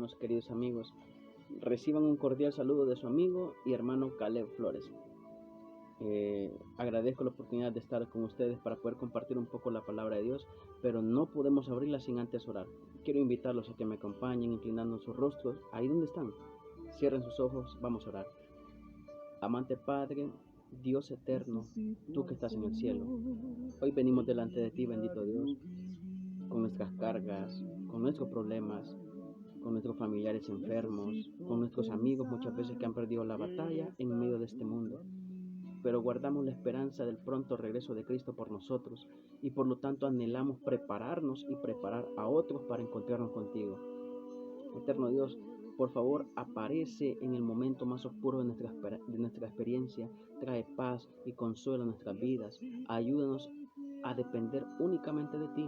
hermanos, queridos amigos. Reciban un cordial saludo de su amigo y hermano Caleb Flores. Agradezco la oportunidad de estar con ustedes para poder compartir un poco la palabra de Dios, pero no podemos abrirla sin antes orar. Quiero invitarlos a que me acompañen inclinando sus rostros ahí donde están. Cierren sus ojos, vamos a orar. Amante Padre, Dios eterno, tú que estás en el cielo, hoy venimos delante de ti, bendito Dios, con nuestras cargas, con nuestros problemas, con nuestros familiares enfermos, con nuestros amigos muchas veces que han perdido la batalla en medio de este mundo. Pero guardamos la esperanza del pronto regreso de Cristo por nosotros y por lo tanto anhelamos prepararnos y preparar a otros para encontrarnos contigo. Eterno Dios, por favor, aparece en el momento más oscuro de nuestra experiencia, trae paz y consuelo a nuestras vidas, ayúdanos a depender únicamente de ti.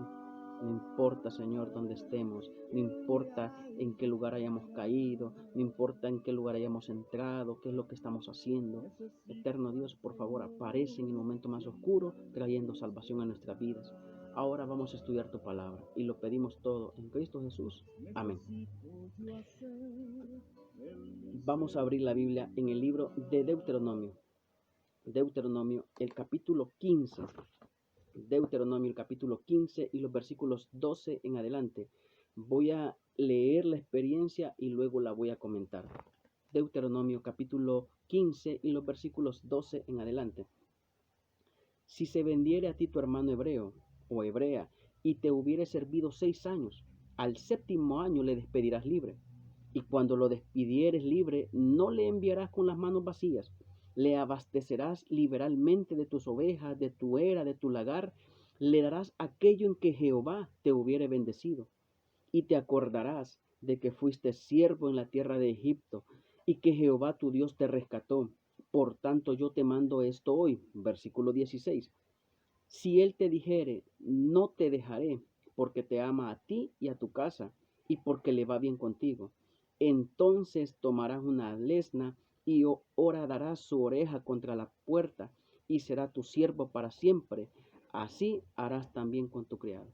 No importa, Señor, dónde estemos, no importa en qué lugar hayamos caído, no importa en qué lugar hayamos entrado, qué es lo que estamos haciendo. Eterno Dios, por favor, aparece en el momento más oscuro, trayendo salvación a nuestras vidas. Ahora vamos a estudiar tu palabra y lo pedimos todo en Cristo Jesús. Amén. Vamos a abrir la Biblia en el libro de Deuteronomio. Deuteronomio, el capítulo 15. Deuteronomio, el capítulo 15 y los versículos 12 en adelante. Voy a leer la experiencia y luego la voy a comentar. Deuteronomio, capítulo 15 y los versículos 12 en adelante. Si se vendiere a ti tu hermano hebreo o hebrea y te hubiere servido 6 años, al 7º año le despedirás libre. Y cuando lo despidieres libre, no le enviarás con las manos vacías. Le abastecerás liberalmente de tus ovejas, de tu era, de tu lagar. Le darás aquello en que Jehová te hubiere bendecido. Y te acordarás de que fuiste siervo en la tierra de Egipto, y que Jehová tu Dios te rescató. Por tanto yo te mando esto hoy. Versículo 16. Si él te dijere, no te dejaré, porque te ama a ti y a tu casa, y porque le va bien contigo, entonces tomarás una lesna y horadarás su oreja contra la puerta, y será tu siervo para siempre. Así harás también con tu criado.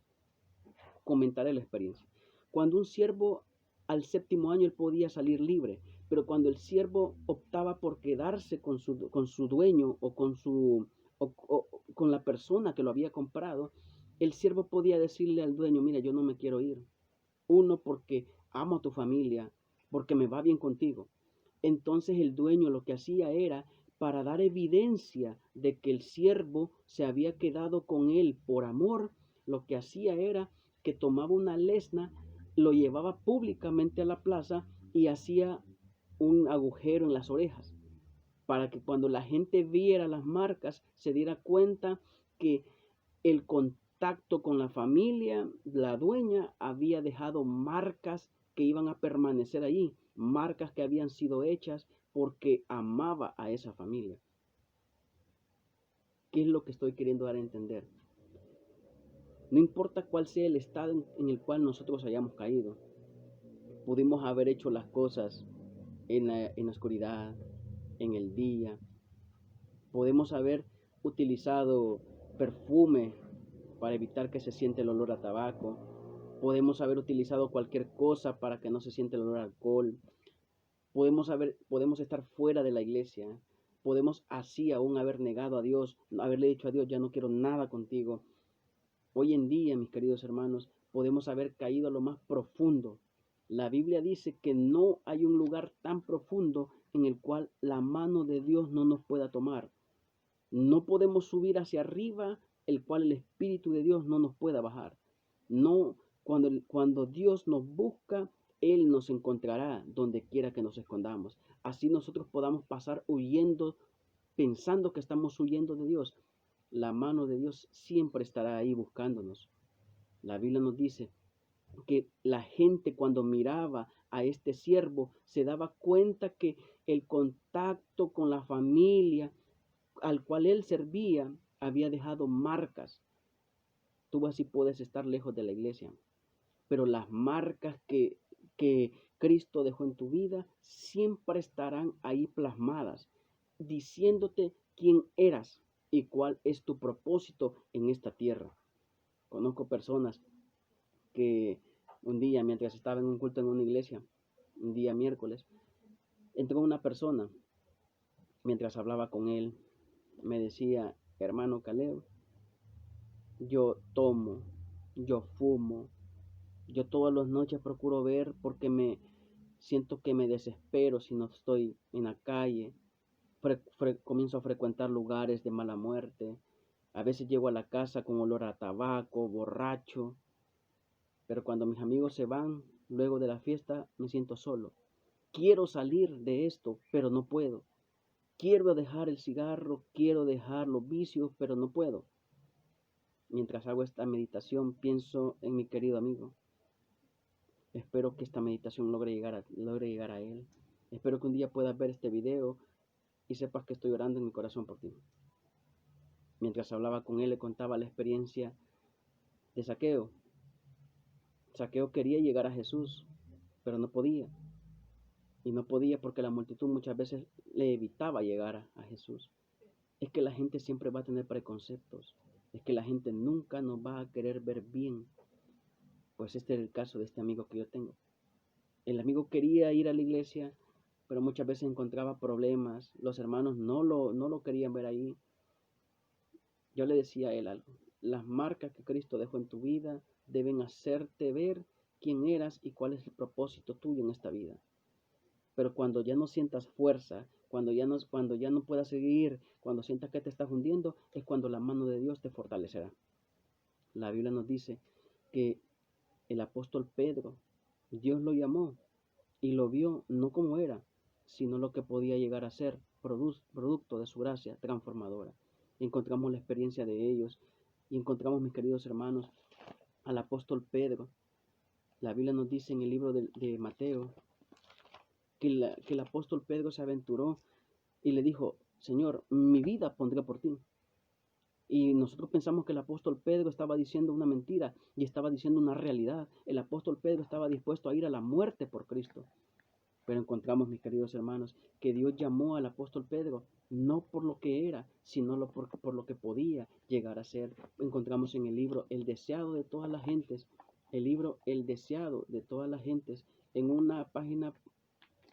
Comentaré la experiencia. Cuando un siervo al 7º año él podía salir libre, pero cuando el siervo optaba por quedarse con su dueño o con la persona que lo había comprado, el siervo podía decirle al dueño, mira, yo no me quiero ir. Uno, porque amo a tu familia, porque me va bien contigo. Entonces el dueño lo que hacía era, para dar evidencia de que el siervo se había quedado con él por amor, lo que hacía era que tomaba una lesna, lo llevaba públicamente a la plaza y hacía un agujero en las orejas, para que cuando la gente viera las marcas se diera cuenta que el contacto con la familia, la dueña, había dejado marcas que iban a permanecer allí, marcas que habían sido hechas porque amaba a esa familia. ¿Qué es lo que estoy queriendo dar a entender? No importa cuál sea el estado en el cual nosotros hayamos caído, pudimos haber hecho las cosas en la oscuridad, en el día, podemos haber utilizado perfume para evitar que se siente el olor a tabaco, podemos haber utilizado cualquier cosa para que no se siente el olor a alcohol, podemos estar fuera de la iglesia, podemos así aún haber negado a Dios, haberle dicho a Dios, ya no quiero nada contigo. Hoy en día, mis queridos hermanos, podemos haber caído a lo más profundo. La Biblia dice que no hay un lugar tan profundo en el cual la mano de Dios no nos pueda tomar. No podemos subir hacia arriba, el cual el Espíritu de Dios no nos pueda bajar. No, cuando Dios nos busca, Él nos encontrará donde quiera que nos escondamos. Así nosotros podamos pasar huyendo, pensando que estamos huyendo de Dios. La mano de Dios siempre estará ahí buscándonos. La Biblia nos dice que la gente cuando miraba a este siervo se daba cuenta que el contacto con la familia al cual él servía había dejado marcas. Tú así puedes estar lejos de la iglesia, pero las marcas que Cristo dejó en tu vida siempre estarán ahí plasmadas, diciéndote quién eras y cuál es tu propósito en esta tierra. Conozco personas que un día, mientras estaba en un culto en una iglesia, un día miércoles, entró una persona. Mientras hablaba con él, me decía: hermano Caleb, yo tomo, yo fumo, yo todas las noches procuro ver porque me siento que me desespero si no estoy en la calle. Comienzo a frecuentar lugares de mala muerte. A veces llego a la casa con olor a tabaco, borracho. Pero cuando mis amigos se van, luego de la fiesta, me siento solo. Quiero salir de esto, pero no puedo. Quiero dejar el cigarro, quiero dejar los vicios, pero no puedo. Mientras hago esta meditación, pienso en mi querido amigo. Espero que esta meditación logre llegar a él. Espero que un día puedas ver este video y sepas que estoy orando en mi corazón por ti. Mientras hablaba con él, le contaba la experiencia de Zaqueo. Zaqueo quería llegar a Jesús, pero no podía. Y no podía porque la multitud muchas veces le evitaba llegar a Jesús. Es que la gente siempre va a tener preconceptos. Es que la gente nunca nos va a querer ver bien. Pues este es el caso de este amigo que yo tengo. El amigo quería ir a la iglesia, pero muchas veces encontraba problemas. Los hermanos no lo querían ver ahí. Yo le decía a él algo: las marcas que Cristo dejó en tu vida deben hacerte ver quién eras y cuál es el propósito tuyo en esta vida. Pero cuando ya no sientas fuerza, cuando ya no puedas seguir, cuando sientas que te estás hundiendo, es cuando la mano de Dios te fortalecerá. La Biblia nos dice que el apóstol Pedro, Dios lo llamó y lo vio no como era, sino lo que podía llegar a ser, producto de su gracia transformadora. Encontramos la experiencia de ellos y encontramos, mis queridos hermanos, al apóstol Pedro. La Biblia nos dice en el libro de Mateo que el apóstol Pedro se aventuró y le dijo: Señor, mi vida pondré por ti. Y nosotros pensamos que el apóstol Pedro estaba diciendo una mentira y estaba diciendo una realidad. El apóstol Pedro estaba dispuesto a ir a la muerte por Cristo. Pero encontramos, mis queridos hermanos, que Dios llamó al apóstol Pedro no por lo que era, sino por lo que podía llegar a ser. Encontramos en el libro El deseado de todas las gentes, el libro El deseado de todas las gentes, en una página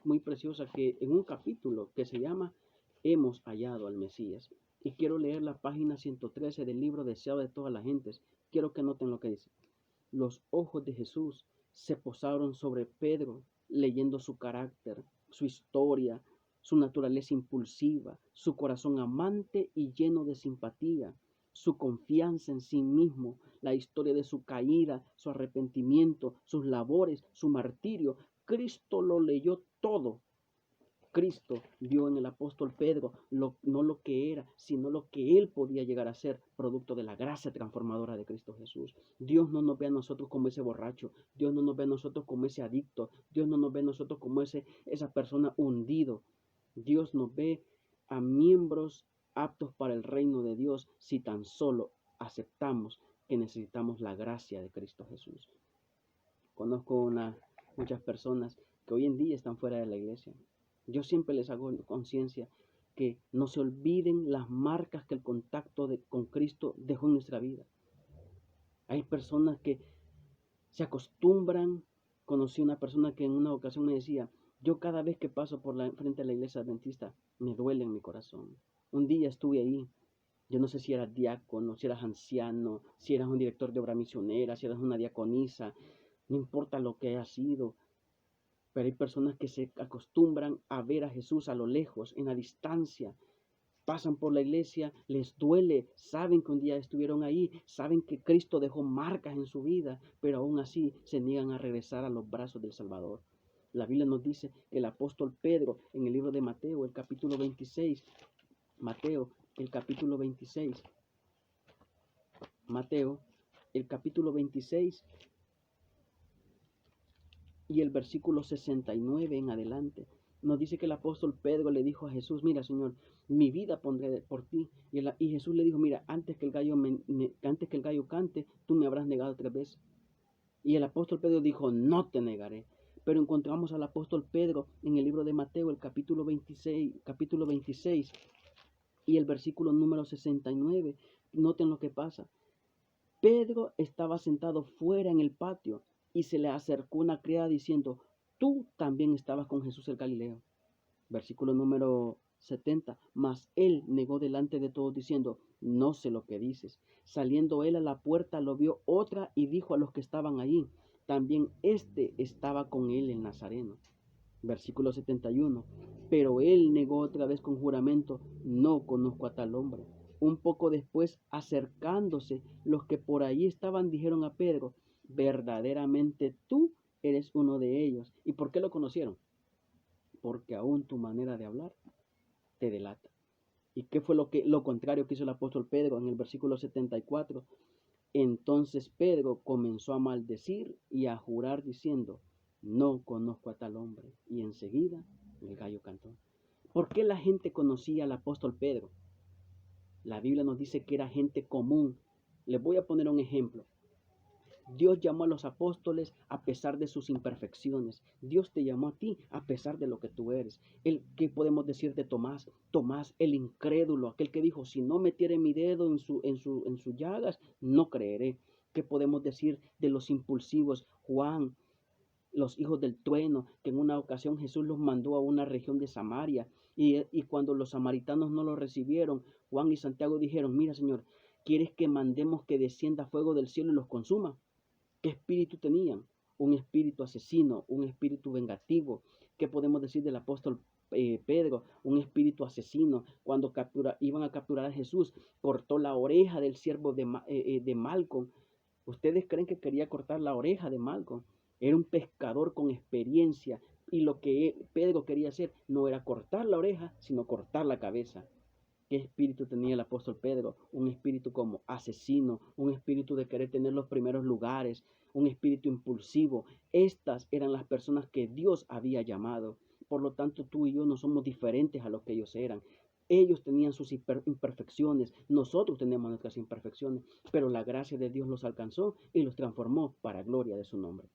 muy preciosa, que en un capítulo que se llama Hemos hallado al Mesías. Y quiero leer la página 113 del libro Deseado de todas las gentes. Quiero que noten lo que dice. Los ojos de Jesús se posaron sobre Pedro, leyendo su carácter, su historia, su naturaleza impulsiva, su corazón amante y lleno de simpatía, su confianza en sí mismo, la historia de su caída, su arrepentimiento, sus labores, su martirio. Cristo lo leyó todo. Cristo vio en el apóstol Pedro no lo que era, sino lo que él podía llegar a ser, producto de la gracia transformadora de Cristo Jesús. Dios no nos ve a nosotros como ese borracho, Dios no nos ve a nosotros como ese adicto, Dios no nos ve a nosotros como esa persona hundido. Dios nos ve a miembros aptos para el reino de Dios si tan solo aceptamos que necesitamos la gracia de Cristo Jesús. Conozco muchas personas que hoy en día están fuera de la iglesia. Yo siempre les hago conciencia que no se olviden las marcas que el contacto con Cristo dejó en nuestra vida. Hay personas que se acostumbran. Conocí una persona que en una ocasión me decía: yo cada vez que paso frente a la iglesia adventista, me duele en mi corazón. Un día estuve ahí. Yo no sé si eras diácono, si eras anciano, si eras un director de obra misionera, si eras una diaconisa. No importa lo que haya sido, pero hay personas que se acostumbran a ver a Jesús a lo lejos, en la distancia. Pasan por la iglesia, les duele, saben que un día estuvieron ahí, saben que Cristo dejó marcas en su vida, pero aún así se niegan a regresar a los brazos del Salvador. La Biblia nos dice que el apóstol Pedro, en el libro de Mateo, el capítulo 26, Mateo, el capítulo 26, Mateo, el capítulo 26, y el versículo 69 en adelante, nos dice que el apóstol Pedro le dijo a Jesús: mira, Señor, mi vida pondré por ti. Y Jesús le dijo: mira, antes que el gallo cante, tú me habrás negado 3 veces. Y el apóstol Pedro dijo: no te negaré. Pero encontramos al apóstol Pedro en el libro de Mateo, el capítulo 26 y el versículo número 69. Noten lo que pasa. Pedro estaba sentado fuera en el patio y se le acercó una criada diciendo: tú también estabas con Jesús el Galileo. Versículo número 70. Mas él negó delante de todos diciendo, no sé lo que dices. Saliendo él a la puerta lo vio otra y dijo a los que estaban allí, también este estaba con él el Nazareno. Versículo 71. Pero él negó otra vez con juramento, no conozco a tal hombre. Un poco después, acercándose, los que por allí estaban dijeron a Pedro, verdaderamente tú eres uno de ellos. ¿Y por qué lo conocieron? Porque aún tu manera de hablar te delata. ¿Y qué fue lo contrario que hizo el apóstol Pedro en el versículo 74? Entonces Pedro comenzó a maldecir y a jurar diciendo, no conozco a tal hombre. Y enseguida el gallo cantó. ¿Por qué la gente conocía al apóstol Pedro? La Biblia nos dice que era gente común. Les voy a poner un ejemplo. Dios llamó a los apóstoles a pesar de sus imperfecciones. Dios te llamó a ti a pesar de lo que tú eres. ¿Qué podemos decir de Tomás? Tomás, el incrédulo, aquel que dijo, si no metiere mi dedo en sus llagas, no creeré. ¿Qué podemos decir de los impulsivos? Juan, los hijos del trueno, que en una ocasión Jesús los mandó a una región de Samaria y cuando los samaritanos no los recibieron, Juan y Santiago dijeron, mira Señor, ¿quieres que mandemos que descienda fuego del cielo y los consuma? ¿Qué espíritu tenían? Un espíritu asesino, un espíritu vengativo. ¿Qué podemos decir del apóstol Pedro? Un espíritu asesino. Cuando iban a capturar a Jesús, cortó la oreja del siervo de Malco. ¿Ustedes creen que quería cortar la oreja de Malco? Era un pescador con experiencia y lo que Pedro quería hacer no era cortar la oreja, sino cortar la cabeza. ¿Qué espíritu tenía el apóstol Pedro? Un espíritu como asesino, un espíritu de querer tener los primeros lugares, un espíritu impulsivo. Estas eran las personas que Dios había llamado. Por lo tanto, tú y yo no somos diferentes a lo que ellos eran. Ellos tenían sus imperfecciones, nosotros tenemos nuestras imperfecciones, pero la gracia de Dios los alcanzó y los transformó para gloria de su nombre.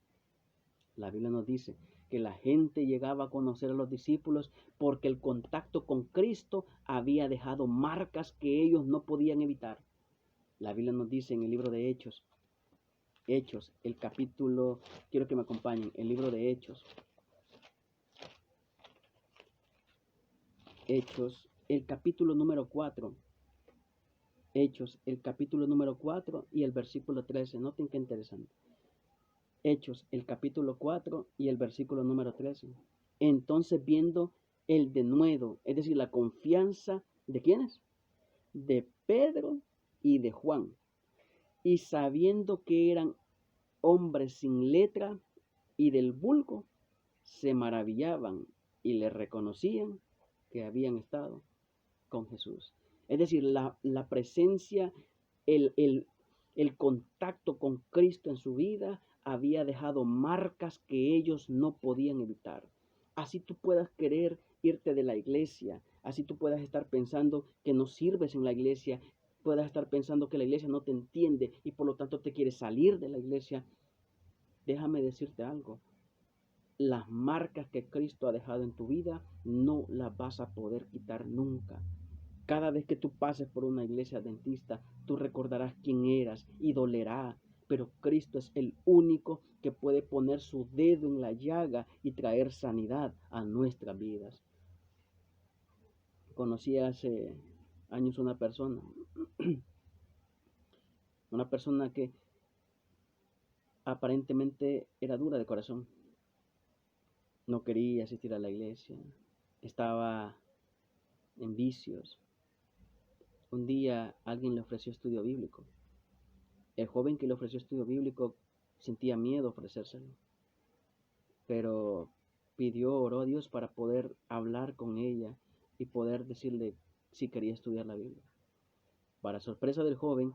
La Biblia nos dice que la gente llegaba a conocer a los discípulos porque el contacto con Cristo había dejado marcas que ellos no podían evitar. La Biblia nos dice en el libro de Hechos, el capítulo, quiero que me acompañen, el libro de Hechos, el capítulo número 4, Hechos, el capítulo número 4 y el versículo 13, noten qué interesante. Hechos, el capítulo 4 y el versículo número 13. Entonces viendo el denuedo, es decir, la confianza de ¿quiénes? De Pedro y de Juan. Y sabiendo que eran hombres sin letra y del vulgo, se maravillaban y le reconocían que habían estado con Jesús. Es decir, la presencia, el contacto con Cristo en su vida había dejado marcas que ellos no podían evitar. Así tú puedas querer irte de la iglesia, así tú puedas estar pensando que no sirves en la iglesia, puedas estar pensando que la iglesia no te entiende y por lo tanto te quieres salir de la iglesia. Déjame decirte algo. Las marcas que Cristo ha dejado en tu vida no las vas a poder quitar nunca. Cada vez que tú pases por una iglesia adventista, tú recordarás quién eras y dolerá. Pero Cristo es el único que puede poner su dedo en la llaga y traer sanidad a nuestras vidas. Conocí hace años una persona que aparentemente era dura de corazón. No quería asistir a la iglesia, estaba en vicios. Un día alguien le ofreció estudio bíblico. El joven que le ofreció estudio bíblico sentía miedo ofrecérselo, pero oró a Dios para poder hablar con ella y poder decirle si quería estudiar la Biblia. Para sorpresa del joven,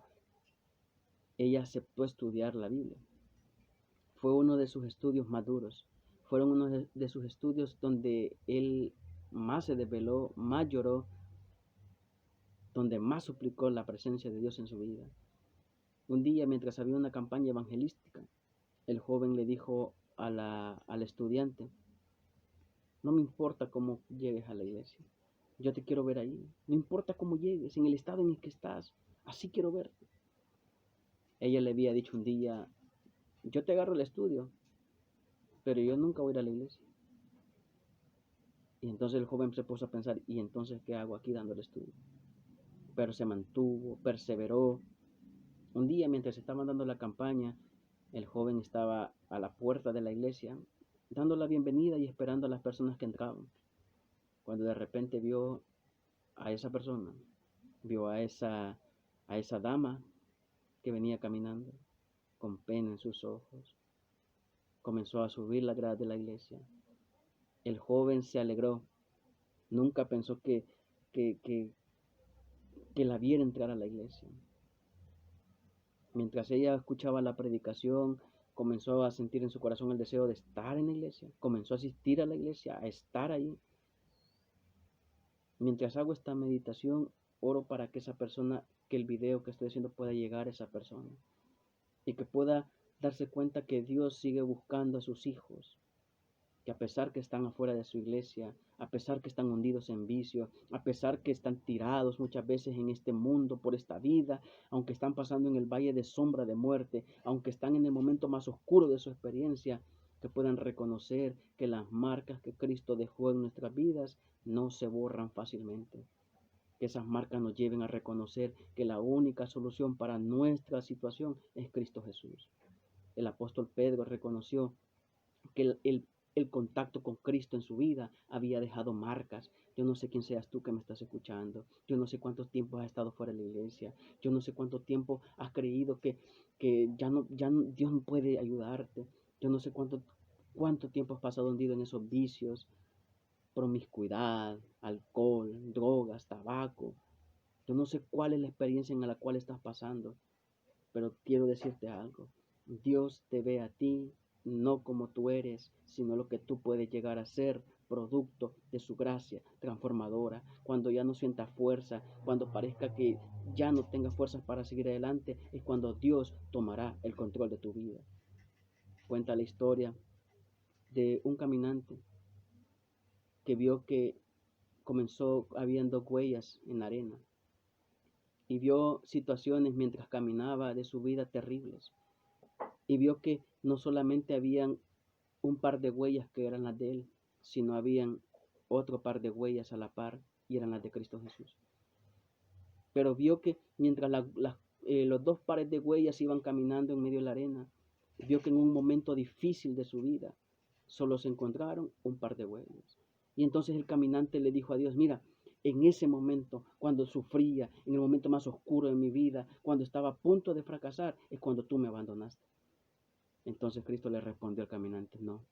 ella aceptó estudiar la Biblia. Fue uno de sus estudios más duros. Fueron uno de sus estudios donde él más se desveló, más lloró, donde más suplicó la presencia de Dios en su vida. Un día, mientras había una campaña evangelística, el joven le dijo al estudiante, no me importa cómo llegues a la iglesia, yo te quiero ver ahí, no importa cómo llegues, en el estado en el que estás, así quiero verte. Ella le había dicho un día, yo te agarro el estudio, pero yo nunca voy a ir a la iglesia. Y entonces el joven se puso a pensar, ¿y entonces qué hago aquí dándole estudio? Pero se mantuvo, perseveró. Un día, mientras estaban dando la campaña, el joven estaba a la puerta de la iglesia, dando la bienvenida y esperando a las personas que entraban. Cuando de repente vio a esa persona, vio a esa dama que venía caminando con pena en sus ojos, comenzó a subir la grada de la iglesia. El joven se alegró, nunca pensó que, que, que la viera entrar a la iglesia. Mientras ella escuchaba la predicación, comenzó a sentir en su corazón el deseo de estar en la iglesia, comenzó a asistir a la iglesia, a estar ahí. Mientras hago esta meditación, oro para que esa persona, que el video que estoy haciendo pueda llegar a esa persona y que pueda darse cuenta que Dios sigue buscando a sus hijos, que a pesar que están afuera de su iglesia, a pesar que están hundidos en vicio, a pesar que están tirados muchas veces en este mundo por esta vida, aunque están pasando en el valle de sombra de muerte, aunque están en el momento más oscuro de su experiencia, que puedan reconocer que las marcas que Cristo dejó en nuestras vidas no se borran fácilmente. Que esas marcas nos lleven a reconocer que la única solución para nuestra situación es Cristo Jesús. El apóstol Pedro reconoció que el contacto con Cristo en su vida había dejado marcas. Yo no sé quién seas tú que me estás escuchando. Yo no sé cuánto tiempo has estado fuera de la iglesia. Yo no sé cuánto tiempo has creído que Dios no puede ayudarte. Yo no sé cuánto tiempo has pasado hundido en esos vicios, promiscuidad, alcohol, drogas, tabaco. Yo no sé cuál es la experiencia en la cual estás pasando, pero quiero decirte algo. Dios te ve a ti no como tú eres, sino lo que tú puedes llegar a ser, producto de su gracia transformadora. Cuando ya no sientas fuerza, cuando parezca que ya no tengas fuerzas para seguir adelante, es cuando Dios tomará el control de tu vida. Cuenta la historia de un caminante que vio que comenzó habiendo huellas en la arena y vio situaciones mientras caminaba de su vida terribles. Y vio que no solamente habían un par de huellas que eran las de él, sino habían otro par de huellas a la par y eran las de Cristo Jesús. Pero vio que mientras los dos pares de huellas iban caminando en medio de la arena, vio que en un momento difícil de su vida solo se encontraron un par de huellas. Y entonces el caminante le dijo a Dios, mira, en ese momento, cuando sufría, en el momento más oscuro de mi vida, cuando estaba a punto de fracasar, es cuando tú me abandonaste. Entonces Cristo le respondió al caminante, no,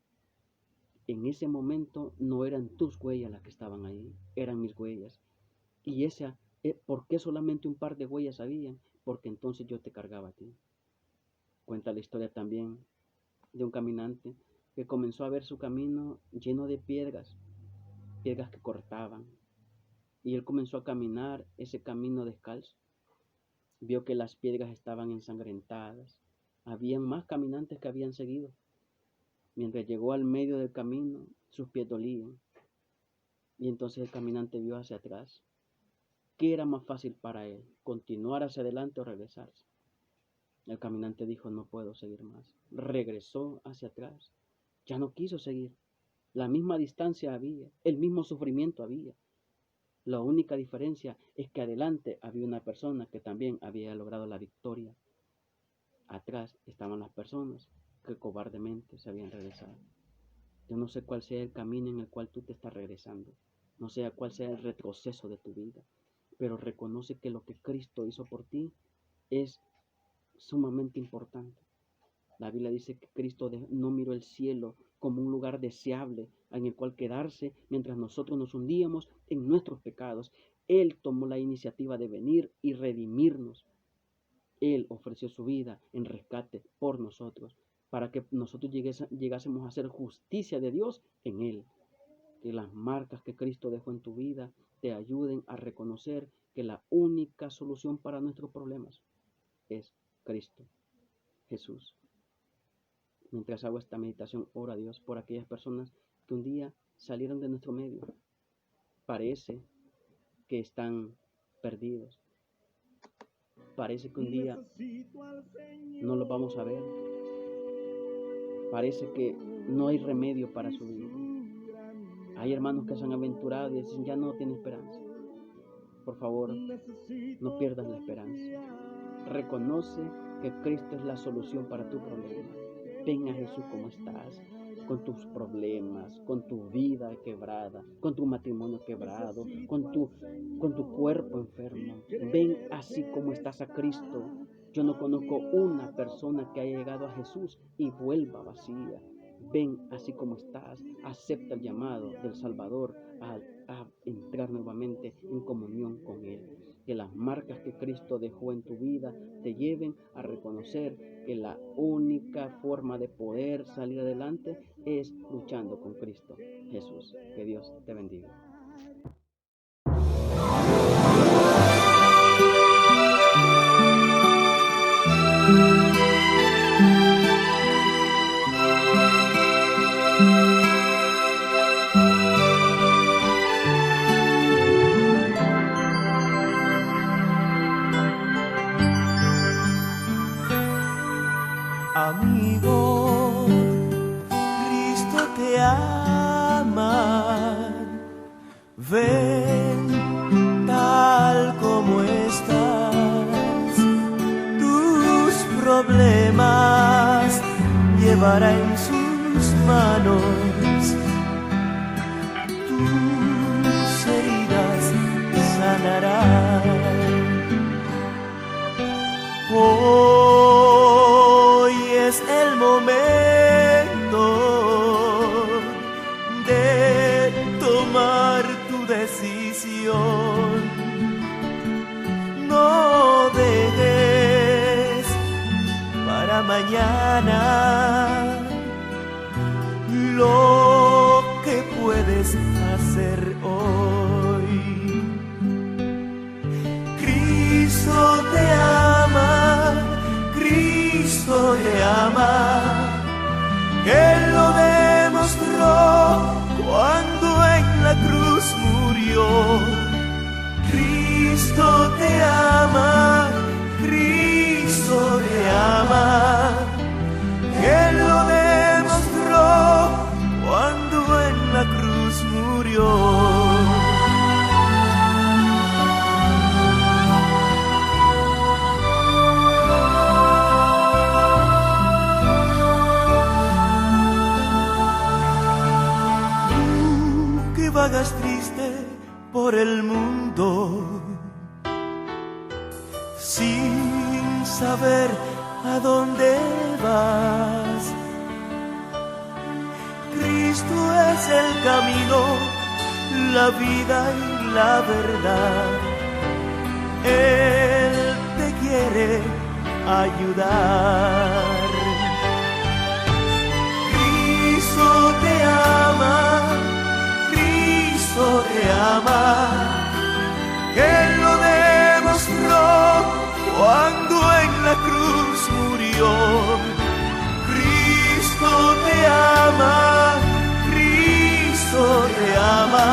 en ese momento no eran tus huellas las que estaban ahí, eran mis huellas. Y ¿por qué solamente un par de huellas habían? Porque entonces yo te cargaba a ti. Cuenta la historia también de un caminante que comenzó a ver su camino lleno de piedras, piedras que cortaban. Y él comenzó a caminar ese camino descalzo. Vio que las piedras estaban ensangrentadas. Habían más caminantes que habían seguido. Mientras llegó al medio del camino, sus pies dolían. Y entonces el caminante vio hacia atrás. ¿Qué era más fácil para él? ¿Continuar hacia adelante o regresarse? El caminante dijo, no puedo seguir más. Regresó hacia atrás. Ya no quiso seguir. La misma distancia había, el mismo sufrimiento había. La única diferencia es que adelante había una persona que también había logrado la victoria. Atrás estaban las personas que cobardemente se habían regresado. Yo no sé cuál sea el camino en el cual tú te estás regresando. No sé cuál sea el retroceso de tu vida. Pero reconoce que lo que Cristo hizo por ti es sumamente importante. La Biblia dice que Cristo no miró el cielo como un lugar deseable en el cual quedarse mientras nosotros nos hundíamos en nuestros pecados. Él tomó la iniciativa de venir y redimirnos. Él ofreció su vida en rescate por nosotros, para que nosotros llegásemos a hacer justicia de Dios en Él. Que las marcas que Cristo dejó en tu vida te ayuden a reconocer que la única solución para nuestros problemas es Cristo Jesús. Mientras hago esta meditación, oro a Dios por aquellas personas que un día salieron de nuestro medio. Parece que están perdidos. Parece que un día no los vamos a ver. parece que no hay remedio para su vida. Hay hermanos que se han aventurado y dicen, ya no tiene esperanza. Por favor, no pierdas la esperanza. Reconoce que Cristo es la solución para tu problema. Ven a Jesús como estás, con tus problemas, con tu vida quebrada, con tu matrimonio quebrado, con tu cuerpo enfermo. Ven así como estás a Cristo. Yo no conozco una persona que haya llegado a Jesús y vuelva vacía. Ven así como estás, acepta el llamado del Salvador a entrar nuevamente en comunión con Él. Que las marcas que Cristo dejó en tu vida te lleven a reconocer que la única forma de poder salir adelante es luchando con Cristo Jesús. Que Dios te bendiga. Amigo, Cristo te ama. Ven tal como estás. Tus problemas llevará en sus manos. Tus heridas sanará. Hoy es el momento de tomar tu decisión. No dejes para mañana lo que puedes hacer hoy. Cristo te ama, Cristo te ama. Él lo demostró cuando en la cruz murió. Cristo te ama, Cristo te ama. Él lo demostró cuando en la cruz murió. Vagas triste por el mundo, sin saber a dónde vas. Cristo es el camino, la vida y la verdad. Él te quiere ayudar. Cristo te ama, te ama. Él lo demostró cuando en la cruz murió. Cristo te ama, Cristo te ama.